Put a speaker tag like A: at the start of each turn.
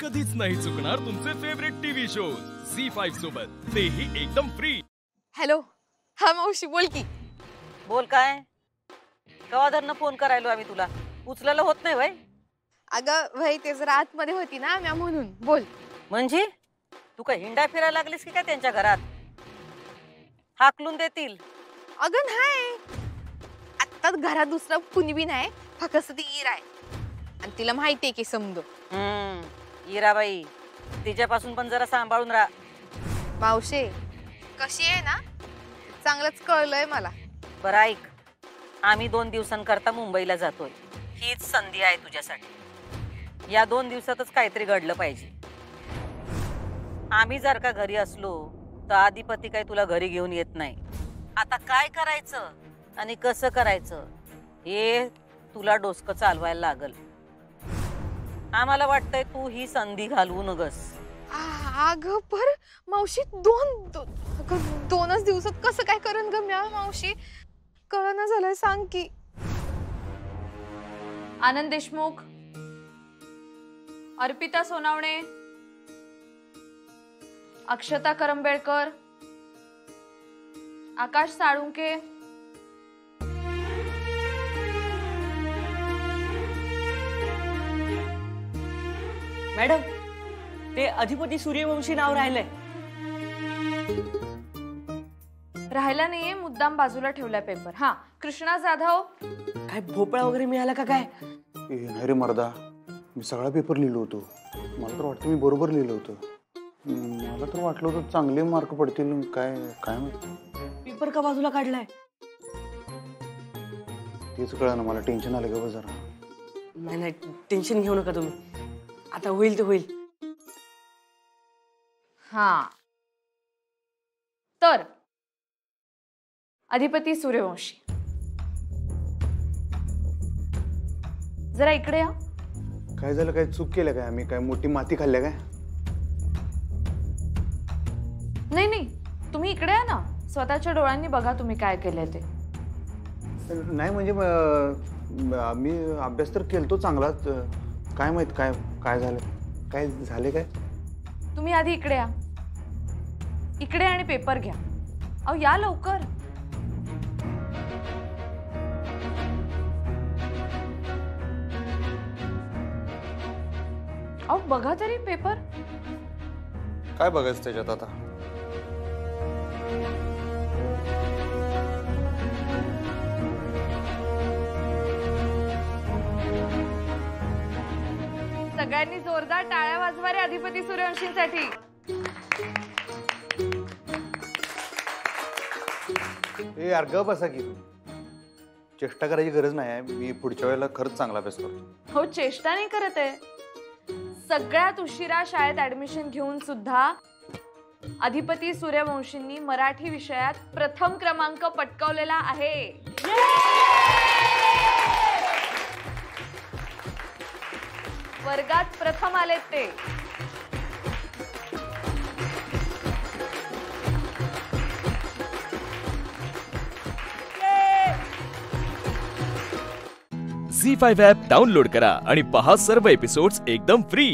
A: कधीच नाही चुकणार तुमचे फेवरेट टीव्ही शोज झी5 सोबत, तेही एकदम फ्री।
B: हॅलो, हा मावशी बोल की।
C: बोल काय? कवाधरनं फोन करायलो आम्ही तुला, उचलायला होत नाही वय?
B: अगं वही ते जरा आतमध्ये होती ना म्या, म्हणून बोल।
C: म्हणजे तू काय हिंडा फिरायला लागलीस की काय त्यांच्या घरात? हाकलून देतील।
B: अगं नाही, आता घरात दुसरा कुणी बी नाही, फक्त ती ईर आहे आणि तिला माहिती आहे की समज।
C: इराबाई, तिच्यापासून पण जरा सांभाळून राहा।
B: मावशे कशी आहे ना, चांगलंच कळलंय मला।
C: बरं ऐक, आम्ही 2 दिवसांकरता मुंबईला जातोय, हीच संधी आहे तुझ्यासाठी। या 2 दिवसातच काहीतरी घडलं पाहिजे। आम्ही जर का घरी असलो तर आदिपती काय तुला घरी घेऊन येत नाही। आता काय करायचं आणि कसं करायचं हे तुला डोसकं चालवायला लागल। आम्हाला वाटतंय तू ही संधी घालवू नगस।
B: अगं पर मावशी दोनच दिवसात कसं काय करण ग म्या? मावशी कळना झालंय, सांग की।
D: आनंद देशमुख, अर्पिता सोनावणे, अक्षता करंबेळकर, आकाश साळुंके,
E: मॅडम ते अधिपती सूर्यवंशी नाव राहिलंय।
D: राहिला नाहीये, मुद्दाम बाजूला ठेवलाय पेपर। हा, कृष्णा जाधव।
E: काय भोपळा वगैरे मिळाला का काय?
F: नाही रे मर्दा, मी सगळा पेपर लिहिलो होतो। मला तर वाटतं मी बरोबर लिहिलं होतं। मला तर वाटलं होतं चांगले मार्क पडतील। काय काय माहिती
E: पेपर का बाजूला काढलाय?
F: तेच कळलं ना मला, टेन्शन आलं का जरा।
E: नाही नाही, टेन्शन घेऊ नका तुम्ही, आता होईल ते होईल।
D: हा, तर अधिपती सूर्यवंशी जरा इकडे या।
F: काय झालं? काय चूक केलं काय? आम्ही काय मोठी माती खाल्ल्या काय?
D: नाही नाही, तुम्ही इकडे या ना, स्वतःच्या डोळ्यांनी बघा तुम्ही काय केलंय ते।
F: नाही म्हणजे मी अभ्यास तर केलतो चांगलाच। काय माहित काय काय झालं? काय झाले काय?
D: तुम्ही आधी इकडे या, इकडे, आणि पेपर घ्या। अहो या लवकर। अहो बघा तरी पेपर।
F: काय बघायचं त्याच्यात आता?
D: सगळ्यांनी जोरदार टाळ्या वाजवा रे अधिपती सूर्यवंशींसाठी।
F: ए यार ग बसा की, चेष्टा करायची गरज नाही आहे। मी पुढच्या वेळेला खरंच चांगला अभ्यास करतो।
D: हो, चेष्टा नाही करत आहे। सगळ्यात उशिरा शाळेत ऍडमिशन घेऊन सुद्धा अधिपती सूर्यवंशींनी मराठी विषयात प्रथम क्रमांक पटकावलेला आहे। वर्गात प्रथम आलेत ते।
A: झी5 ॲप डाउनलोड करा आणि पहा सर्व एपिसोड्स एकदम फ्री।